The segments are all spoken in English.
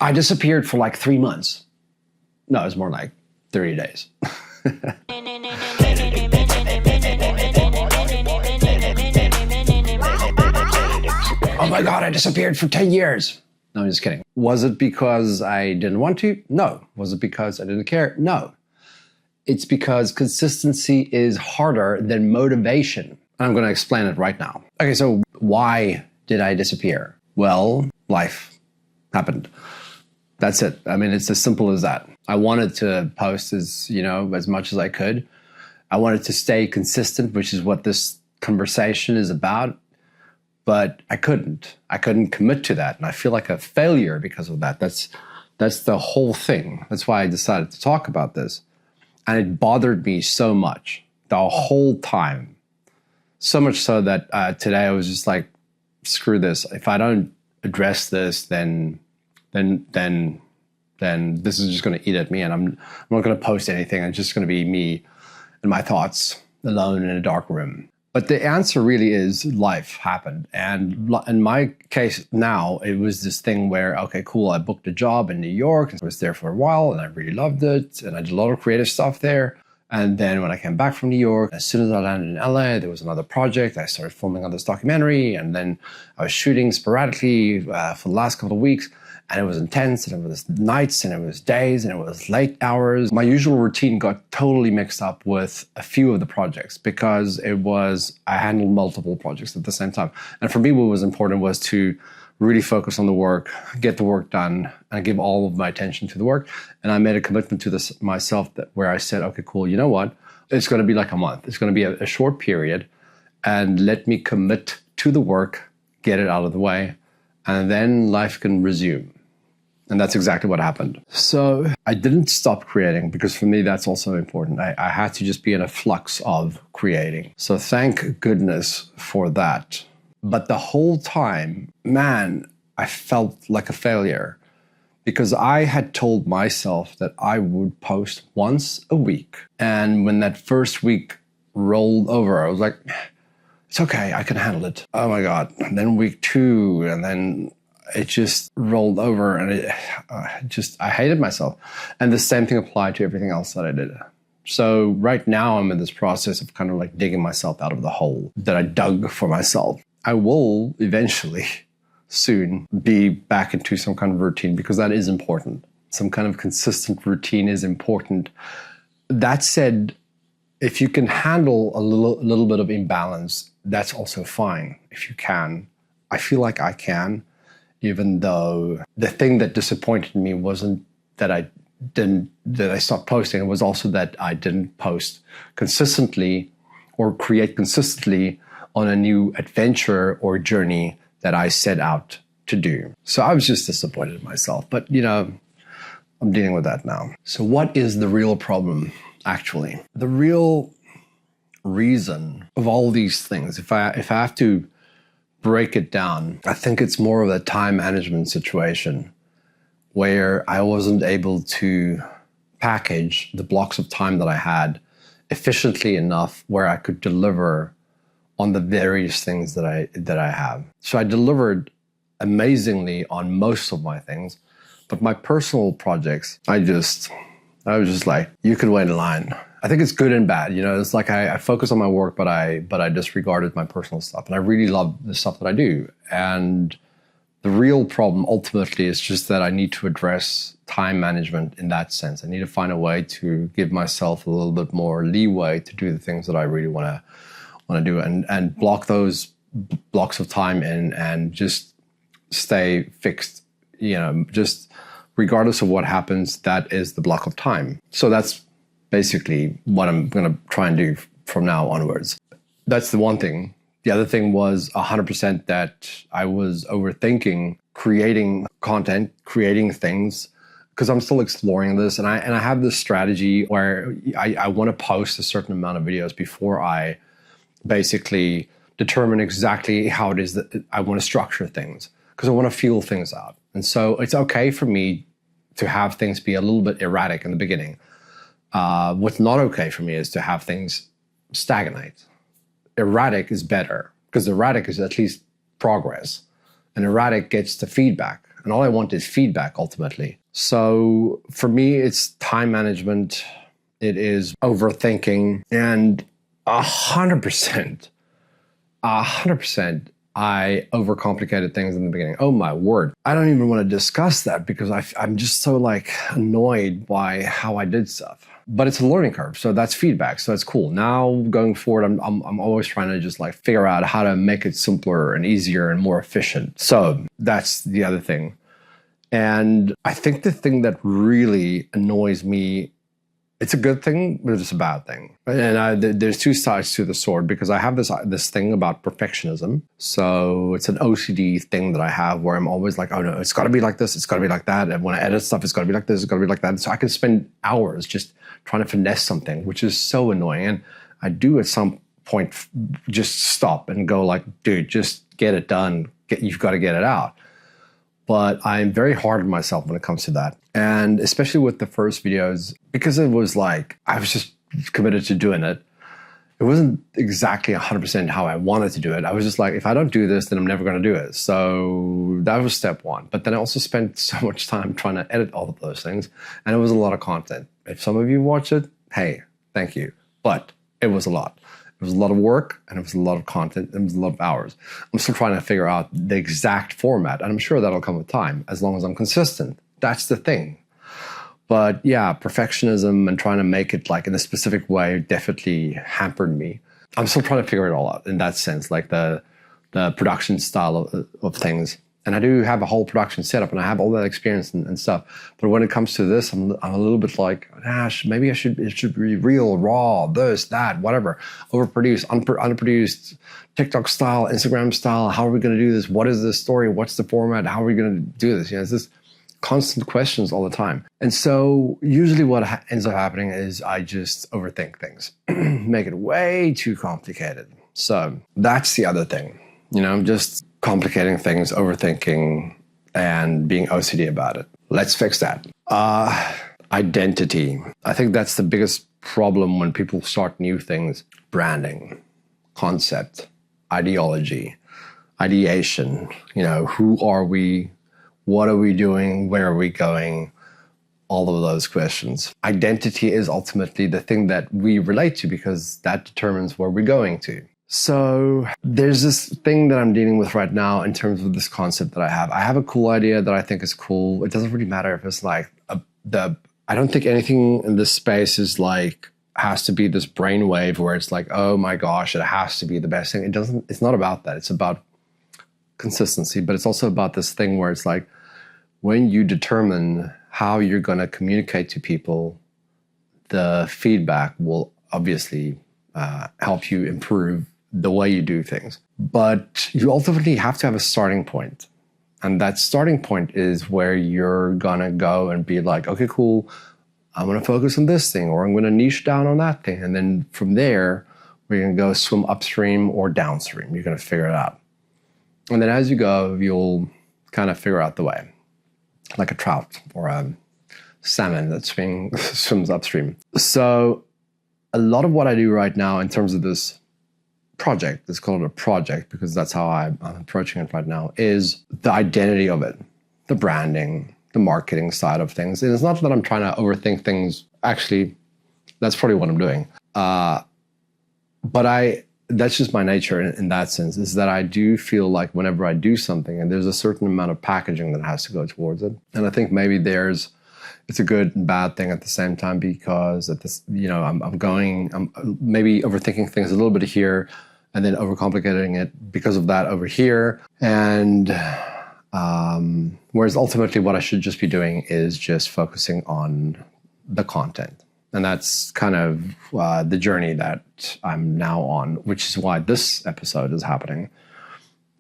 I disappeared for like 3 months. No, it was more like 30 days. Oh my God, I disappeared for 10 years. No, I'm just kidding. Was it because I didn't want to? No. Was it because I didn't care? No. It's because consistency is harder than motivation. I'm going to explain it right now. Okay, so why did I disappear? Well, life happened. That's it. I mean, it's as simple as that. I wanted to post as much as I could. I wanted to stay consistent, which is what this conversation is about. But I couldn't. I couldn't commit to that. And I feel like a failure because of that. That's the whole thing. That's why I decided to talk about this. And it bothered me so much the whole time. So much so that today I was just like, screw this. If I don't address this, then this is just going to eat at me, and I'm not going to post anything. It's just going to be me and my thoughts alone in a dark room. But the answer really is life happened. And in my case now, it was this thing where, okay, cool, I booked a job in New York. I was there for a while and I really loved it. And I did a lot of creative stuff there. And then when I came back from New York, as soon as I landed in LA, there was another project. I started filming on this documentary. And then I was shooting sporadically for the last couple of weeks. And it was intense, and it was nights, and it was days, and it was late hours. My usual routine got totally mixed up with a few of the projects because I handled multiple projects at the same time. And for me, what was important was to really focus on the work, get the work done, and give all of my attention to the work. And I made a commitment to this myself where I said, okay, cool, you know what? It's going to be like a month. It's going to be a short period, and let me commit to the work, get it out of the way, and then life can resume. And that's exactly what happened. So I didn't stop creating because for me, that's also important. I had to just be in a flux of creating. So thank goodness for that. But the whole time, man, I felt like a failure because I had told myself that I would post once a week. And when that first week rolled over, I was like, it's okay, I can handle it. Oh my God. And then week 2, and then it just rolled over, and I hated myself. And the same thing applied to everything else that I did. So right now I'm in this process of kind of like digging myself out of the hole that I dug for myself. I will eventually soon be back into some kind of routine because that is important. Some kind of consistent routine is important. That said, if you can handle a little bit of imbalance, that's also fine if you can. I feel like I can. Even though the thing that disappointed me wasn't that I stopped posting, it was also that I didn't post consistently or create consistently on a new adventure or journey that I set out to do. So I was just disappointed in myself, but I'm dealing with that now. So what is the real problem, actually? The real reason of all these things, if I have to break it down, I think it's more of a time management situation where I wasn't able to package the blocks of time that I had efficiently enough where I could deliver on the various things that I have. So I delivered amazingly on most of my things, but my personal projects, I was just like, you could wait in line. I think it's good and bad. It's like I focus on my work, but I disregarded my personal stuff. And I really love the stuff that I do. And the real problem ultimately is just that I need to address time management in that sense. I need to find a way to give myself a little bit more leeway to do the things that I really want to do and block those blocks of time in and just stay fixed. Just regardless of what happens, that is the block of time. So that's basically what I'm going to try and do from now onwards. That's the one thing. The other thing was 100% that I was overthinking creating content, creating things, because I'm still exploring this. And I have this strategy where I want to post a certain amount of videos before I basically determine exactly how it is that I want to structure things, because I want to feel things out. And so it's okay for me to have things be a little bit erratic in the beginning. What's not okay for me is to have things stagnate. Erratic is better because erratic is at least progress, and erratic gets the feedback. And all I want is feedback ultimately. So for me, it's time management. It is overthinking, and 100%, I overcomplicated things in the beginning. Oh my word. I don't even want to discuss that because I'm just so like annoyed by how I did stuff. But it's a learning curve, so that's feedback, so that's cool. Now going forward, I'm always trying to just like figure out how to make it simpler and easier and more efficient. So that's the other thing. And I think the thing that really annoys me, it's a good thing, but it's a bad thing. And there's two sides to the sword, because I have this thing about perfectionism. So it's an OCD thing that I have where I'm always like, oh no, it's got to be like this, it's got to be like that. And when I edit stuff, it's got to be like this, it's got to be like that. So I can spend hours just trying to finesse something, which is so annoying. And I do at some point just stop and go like, dude, just get it done. You've got to get it out. But I'm very hard on myself when it comes to that. And especially with the first videos, because it was like, I was just committed to doing it. It wasn't exactly 100% how I wanted to do it. I was just like, if I don't do this, then I'm never going to do it. So that was step one. But then I also spent so much time trying to edit all of those things. And it was a lot of content. If some of you watch it, hey, thank you. But it was a lot. It was a lot of work, and it was a lot of content, and it was a lot of hours. I'm still trying to figure out the exact format, and I'm sure that'll come with time, as long as I'm consistent. That's the thing. But yeah, perfectionism and trying to make it like in a specific way definitely hampered me. I'm still trying to figure it all out in that sense, like the production style of things. And I do have a whole production setup, and I have all that experience and stuff. But when it comes to this, I'm a little bit like, gosh, maybe it should be real, raw, this, that, whatever. Overproduced, underproduced, TikTok style, Instagram style. How are we going to do this? What is the story? What's the format? How are we going to do this? It's just constant questions all the time. And so usually what ends up happening is I just overthink things, make it way too complicated. So that's the other thing, just complicating things, overthinking, and being OCD about it. Let's fix that. Identity. I think that's the biggest problem when people start new things. Branding, concept, ideology, ideation. Who are we? What are we doing? Where are we going? All of those questions. Identity is ultimately the thing that we relate to, because that determines where we're going to. So there's this thing that I'm dealing with right now in terms of this concept that I have. I have a cool idea that I think is cool. It doesn't really matter if it's like I don't think anything in this space is like, has to be this brainwave where it's like, oh my gosh, it has to be the best thing. It's not about that. It's about consistency, but it's also about this thing where it's like, when you determine how you're going to communicate to people, the feedback will obviously help you improve the way you do things. But you ultimately have to have a starting point. And that starting point is where you're going to go and be like, okay, cool. I'm going to focus on this thing, or I'm going to niche down on that thing. And then from there, we're going to go swim upstream or downstream. You're going to figure it out. And then as you go, you'll kind of figure out the way, like a trout or a salmon that swims upstream. So a lot of what I do right now in terms of this project, let's call it a project because that's how I'm approaching it right now, is the identity of it, the branding, the marketing side of things. And it's not that I'm trying to overthink things. Actually, that's probably what I'm doing. But that's just my nature in that sense, is that I do feel like whenever I do something, and there's a certain amount of packaging that has to go towards it. And I think maybe it's a good and bad thing at the same time, because at this, I'm maybe overthinking things a little bit here and then overcomplicating it because of that over here. And whereas ultimately what I should just be doing is just focusing on the content. And that's kind of the journey that I'm now on, which is why this episode is happening.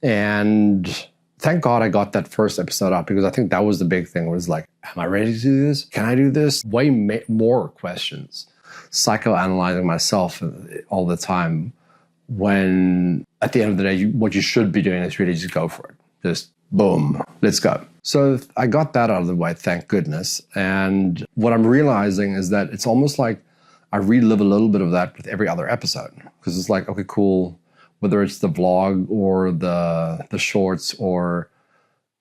And thank God I got that first episode out, because I think that was the big thing, was like, am I ready to do this? Can I do this? Way more questions. Psychoanalyzing myself all the time, when at the end of the day, what you should be doing is really just go for it. Just boom, let's go. So I got that out of the way, thank goodness. And what I'm realizing is that it's almost like I relive a little bit of that with every other episode, because it's like, okay, cool. Whether it's the vlog or the shorts or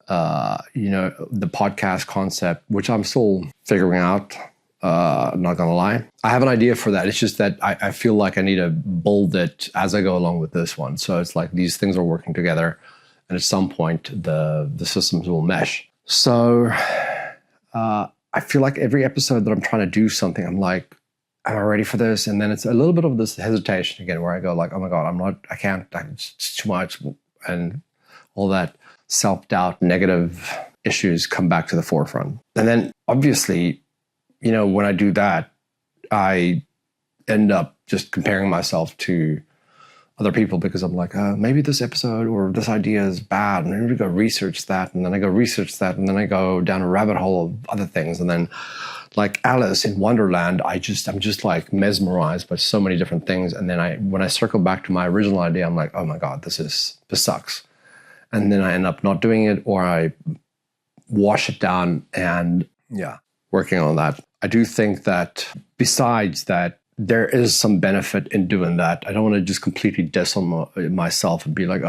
the podcast concept, which I'm still figuring out. Not gonna lie, I have an idea for that. It's just that I feel like I need to build it as I go along with this one. So it's like these things are working together, and at some point the systems will mesh. So I feel like every episode that I'm trying to do something, I'm like, am I ready for this? And then it's a little bit of this hesitation again, where I go like, oh my God, I can't, it's too much, and all that self-doubt, negative issues come back to the forefront. And then obviously, when I do that, I end up just comparing myself to other people, because I'm like, maybe this episode or this idea is bad, and I need to go research that, and then I go research that, and then I go down a rabbit hole of other things, and then like Alice in Wonderland, I'm just like mesmerized by so many different things, and then when I circle back to my original idea, I'm like, oh my God, this sucks, and then I end up not doing it, or I wash it down, and working on that. I do think that besides that, there is some benefit in doing that. I don't want to just completely diss on myself and be like,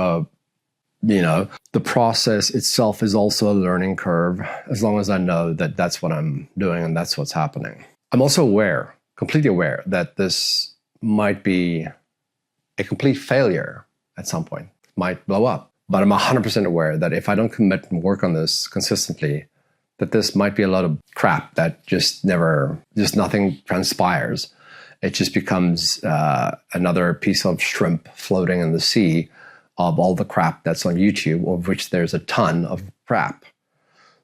the process itself is also a learning curve, as long as I know that that's what I'm doing and that's what's happening. I'm also completely aware, that this might be a complete failure at some point, might blow up. But I'm 100% aware that if I don't commit and work on this consistently, that this might be a lot of crap that just nothing transpires. It just becomes another piece of shrimp floating in the sea of all the crap that's on YouTube, of which there's a ton of crap.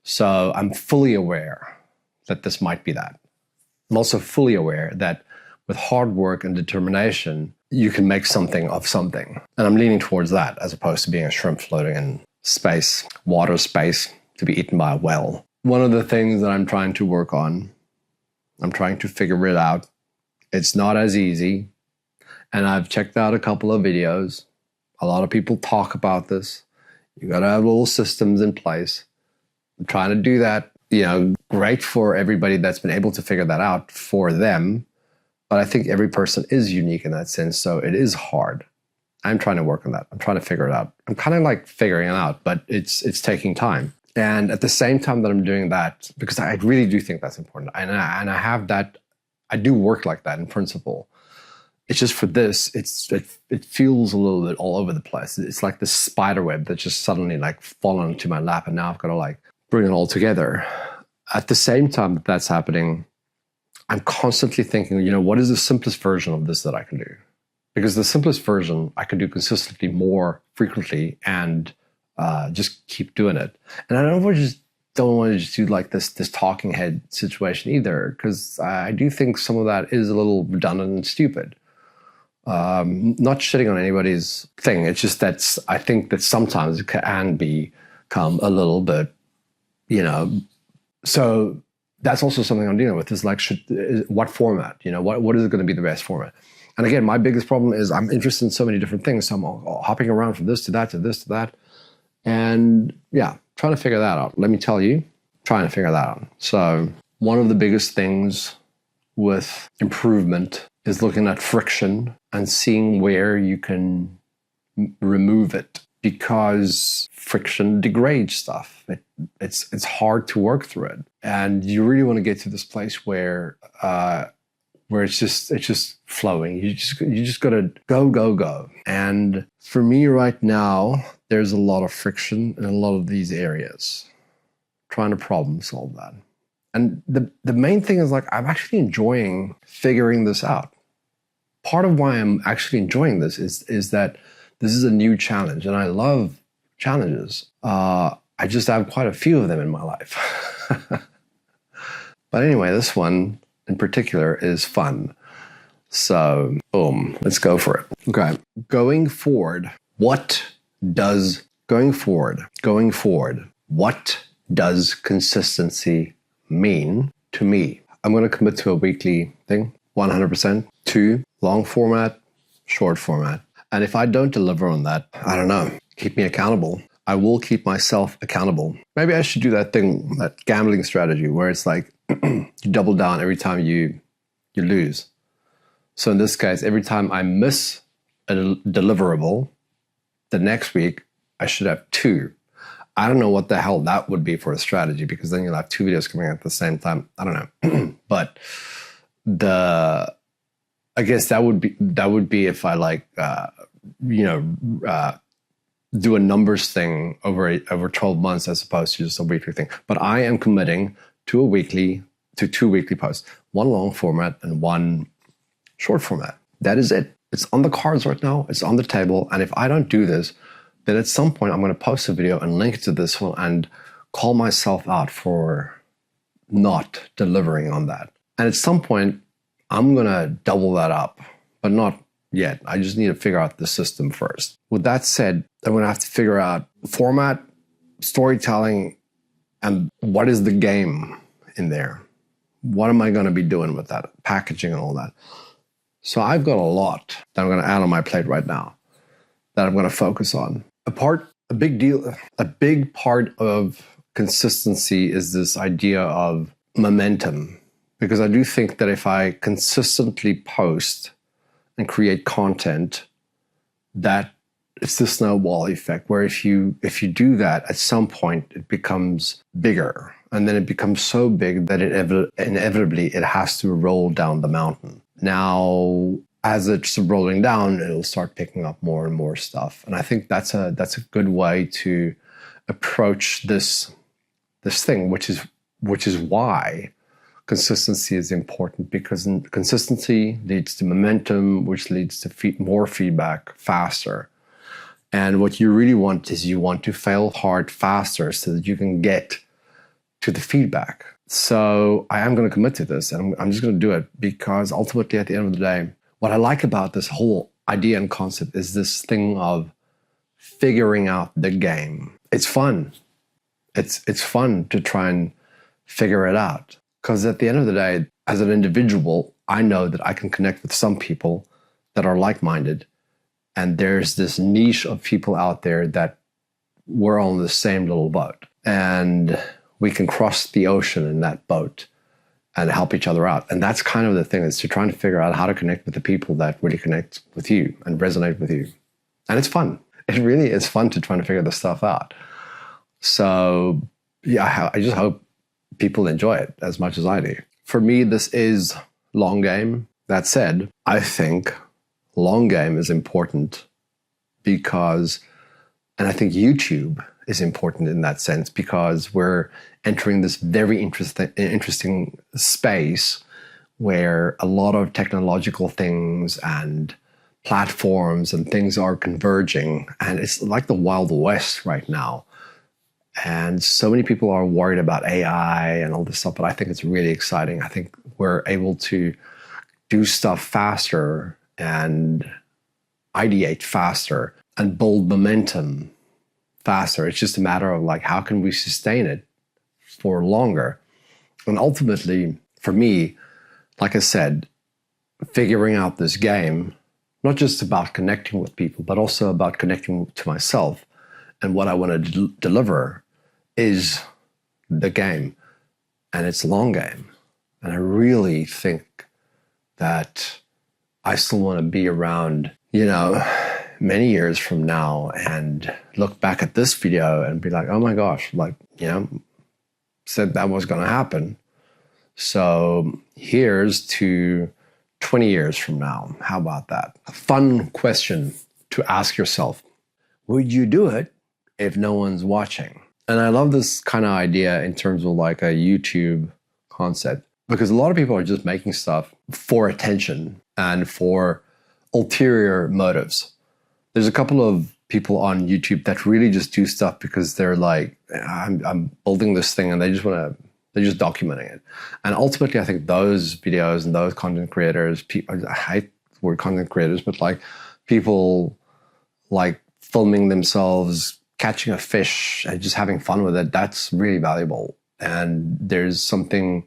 So I'm fully aware that this might be that. I'm also fully aware that with hard work and determination, you can make something of something. And I'm leaning towards that, as opposed to being a shrimp floating in space, water space, to be eaten by a whale. One of the things that I'm trying to work on, I'm trying to figure it out. It's not as easy. And I've checked out a couple of videos. A lot of people talk about this. You got to have little systems in place. I'm trying to do that. Great for everybody that's been able to figure that out for them. But I think every person is unique in that sense. So it is hard. I'm trying to work on that. I'm trying to figure it out. I'm kind of like figuring it out, but it's taking time. And at the same time that I'm doing that, because I really do think that's important, and I have that, I do work like that in principle. It's just for this, it feels a little bit all over the place. It's like this spider web that just suddenly like fallen into my lap, and now I've got to like bring it all together. At the same time that that's happening, I'm constantly thinking, what is the simplest version of this that I can do? Because the simplest version I can do consistently, more frequently, and just keep doing it. And I don't want to just do like this talking head situation either, because I do think some of that is a little redundant and stupid. Not shitting on anybody's thing. It's just that I think that sometimes it can become a little bit, so that's also something I'm dealing with, is like, what format, what is going to be the best format? And again, my biggest problem is I'm interested in so many different things. So I'm hopping around from this to that, to this to that. And trying to figure that out. Let me tell you, trying to figure that out. So one of the biggest things with improvement is looking at friction and seeing where you can remove it, because friction degrades stuff. It's hard to work through it. And you really want to get to this place where it's just flowing. You just got to go. And for me right now, there's a lot of friction in a lot of these areas, trying to problem solve that. And the main thing is, like, I'm actually enjoying figuring this out. Part of why I'm actually enjoying this is that this is a new challenge, and I love challenges. I just have quite a few of them in my life. But anyway, this one in particular is fun. So, boom, let's go for it. Okay, going forward, what does consistency mean to me? I'm going to commit to a weekly thing, 100%. 2, long format, short format. And if I don't deliver on that, I don't know, keep me accountable. I will keep myself accountable. Maybe I should do that thing, that gambling strategy, where it's like you double down every time you lose. So in this case, every time I miss a deliverable, the next week I should have 2. I don't know what the hell that would be for a strategy, because then you'll have 2 videos coming out at the same time. I don't know. But I guess that would be if I like, do a numbers thing over 12 months as opposed to just a weekly thing. But I am committing to 2 weekly posts, 1 long format and 1 short format. That is it. It's on the cards right now. It's on the table. And if I don't do this, then at some point I'm going to post a video and link it to this one and call myself out for not delivering on that. And at some point, I'm going to double that up, but not yet. I just need to figure out the system first. With that said, I'm going to have to figure out format, storytelling, and what is the game in there? What am I going to be doing with that? Packaging and all that. So I've got a lot that I'm going to add on my plate right now that I'm going to focus on. A big part of consistency is this idea of momentum. Because I do think that if I consistently post and create content, that it's the snowball effect, where if you do that, at some point it becomes bigger. And then it becomes so big that inevitably it has to roll down the mountain. Now, as it's rolling down, it'll start picking up more and more stuff. And I think that's a good way to approach this thing, which is why consistency is important, because consistency leads to momentum, which leads to more feedback faster. And what you really want is you want to fail hard faster so that you can get to the feedback. So I am going to commit to this, and I'm just going to do it, because ultimately at the end of the day, what I like about this whole idea and concept is this thing of figuring out the game. It's fun. It's fun to try and figure it out. Because at the end of the day, as an individual, I know that I can connect with some people that are like-minded. And there's this niche of people out there that we're on the same little boat. And we can cross the ocean in that boat and help each other out. And that's kind of the thing, is to try and figure out how to connect with the people that really connect with you and resonate with you. And it's fun. It really is fun to try and figure this stuff out. So yeah, I just hope people enjoy it as much as I do. For me, this is long game. That said, I think long game is important because, and I think YouTube is important in that sense, because we're entering this very interesting space where a lot of technological things and platforms and things are converging, and it's like the Wild West right now. And so many people are worried about AI and all this stuff, but I think it's really exciting. I think we're able to do stuff faster and ideate faster and build momentum faster. It's just a matter of like, how can we sustain it for longer? And ultimately, for me, like I said, figuring out this game, not just about connecting with people, but also about connecting to myself and what I want to deliver, is the game. And it's a long game. And I really think that I still want to be around, many years from now and look back at this video and be like, oh my gosh, said that was going to happen. So here's to 20 years from now. How about that? A fun question to ask yourself. Would you do it if no one's watching? And I love this kind of idea in terms of like a YouTube concept, because a lot of people are just making stuff for attention and for ulterior motives. There's a couple of people on YouTube that really just do stuff because they're like, I'm building this thing, and they're just documenting it. And ultimately, I think those videos and those content creators, I hate the word content creators, but like people like filming themselves catching a fish and just having fun with it, that's really valuable. And there's something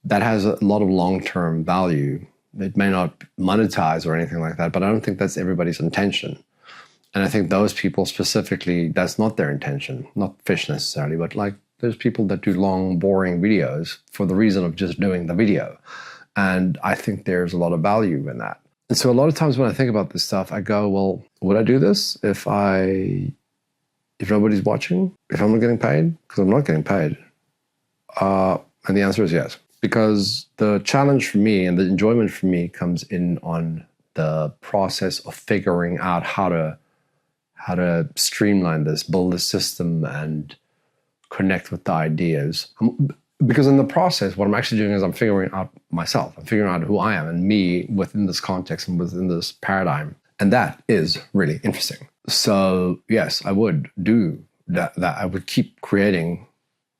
that has a lot of long-term value. It may not monetize or anything like that, but I don't think that's everybody's intention. And I think those people specifically, that's not their intention, not fish necessarily, but like there's people that do long, boring videos for the reason of just doing the video. And I think there's a lot of value in that. And so a lot of times when I think about this stuff, I go, well, would I do this if I if nobody's watching, if I'm not getting paid? Because I'm not getting paid. And the answer is yes. Because the challenge for me and the enjoyment for me comes in on the process of figuring out how to streamline this, build a system, and connect with the ideas. Because in the process, what I'm actually doing is I'm figuring out myself. I'm figuring out who I am and me within this context and within this paradigm. And that is really interesting. So yes, I would do that. I would keep creating.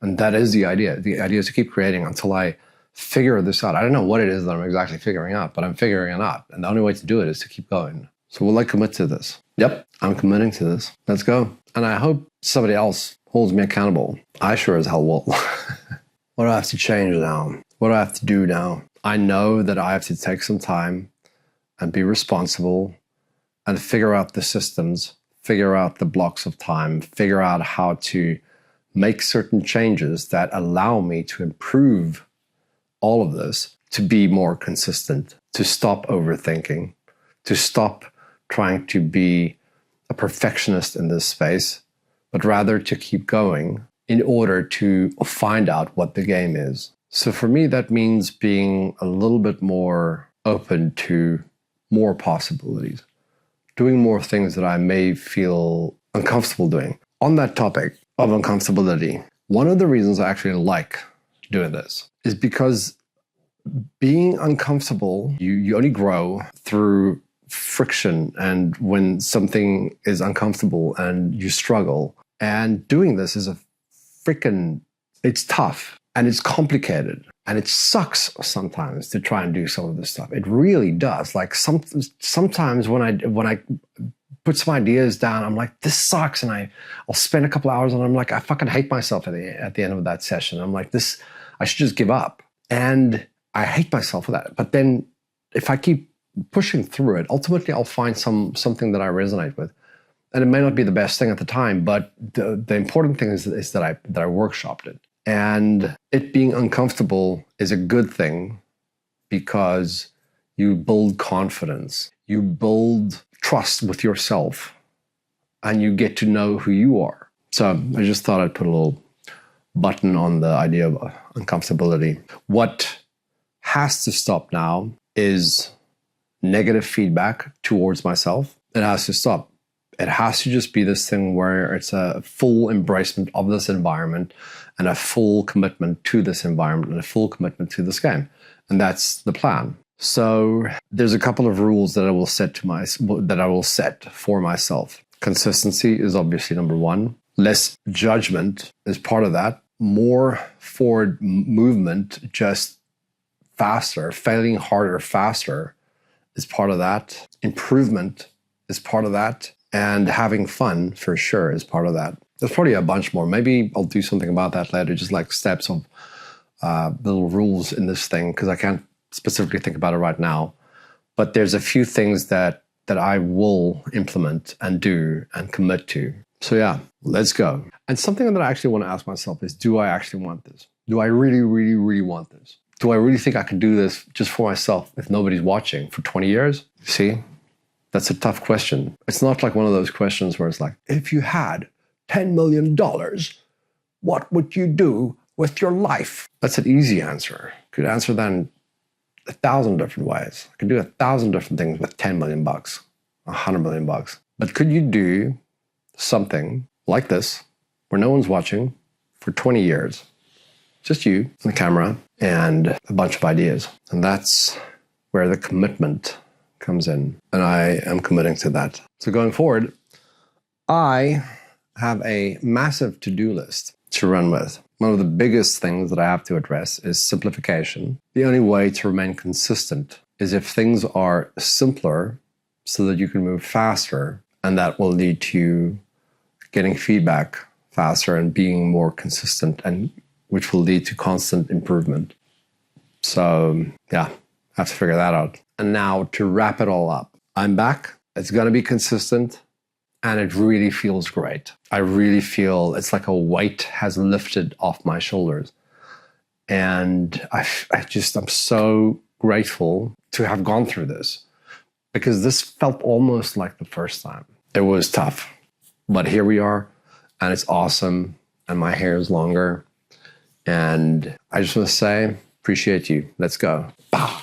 And that is the idea. The idea is to keep creating until I figure this out. I don't know what it is that I'm exactly figuring out, but I'm figuring it out. And the only way to do it is to keep going. So will I commit to this? Yep, I'm committing to this. Let's go. And I hope somebody else holds me accountable. I sure as hell will. What do I have to change now? What do I have to do now? I know that I have to take some time and be responsible and figure out the systems, figure out the blocks of time, figure out how to make certain changes that allow me to improve all of this, to be more consistent, to stop overthinking, to stop trying to be a perfectionist in this space, but rather to keep going in order to find out what the game is. So for me, that means being a little bit more open to more possibilities, doing more things that I may feel uncomfortable doing. On that topic of uncomfortability, one of the reasons I actually like doing this is because being uncomfortable, you only grow through friction and when something is uncomfortable and you struggle. And doing this is it's tough and it's complicated and it sucks sometimes to try and do some of this stuff. It really does. Like sometimes when I put some ideas down, I'm like, this sucks. And I'll spend a couple hours and I'm like, I fucking hate myself at the end of that session. I'm like, I should just give up. And I hate myself for that. But then if I keep pushing through it, ultimately I'll find something that I resonate with. And it may not be the best thing at the time, but the important thing is that I workshopped it. And it being uncomfortable is a good thing because you build confidence, you build trust with yourself, and you get to know who you are. So I just thought I'd put a little button on the idea of uncomfortability. What has to stop now is negative feedback towards myself. It has to stop. It has to just be this thing where it's a full embracement of this environment and a full commitment to this environment and a full commitment to this game. And that's the plan. So there's a couple of rules that I will set for myself. Consistency is obviously number one. Less judgment is part of that. More forward movement, just faster. Failing harder, faster is part of that. Improvement is part of that. And having fun, for sure, is part of that. There's probably a bunch more. Maybe I'll do something about that later, just like steps of little rules in this thing, because I can't specifically think about it right now. But there's a few things that I will implement and do and commit to. So yeah, let's go. And something that I actually want to ask myself is, do I actually want this? Do I really, really, really want this? Do I really think I can do this just for myself if nobody's watching for 20 years? See? That's a tough question. It's not like one of those questions where it's like, if you had $10 million, what would you do with your life? That's an easy answer. You could answer that in 1,000 different ways. I could do 1,000 different things with 10 million bucks, 100 million bucks. But could you do something like this where no one's watching for 20 years? Just you, the camera, and a bunch of ideas. And that's where the commitment comes in, and I am committing to that. So going forward, I have a massive to-do list to run with. One of the biggest things that I have to address is simplification. The only way to remain consistent is if things are simpler so that you can move faster, and that will lead to getting feedback faster and being more consistent, and which will lead to constant improvement. So yeah, I have to figure that out. And now to wrap it all up, I'm back. It's going to be consistent and it really feels great. I really feel it's like a weight has lifted off my shoulders. And I'm so grateful to have gone through this because this felt almost like the first time. It was tough, but here we are. and it's awesome, and my hair is longer. And I just want to say, appreciate you. Let's go. Bah.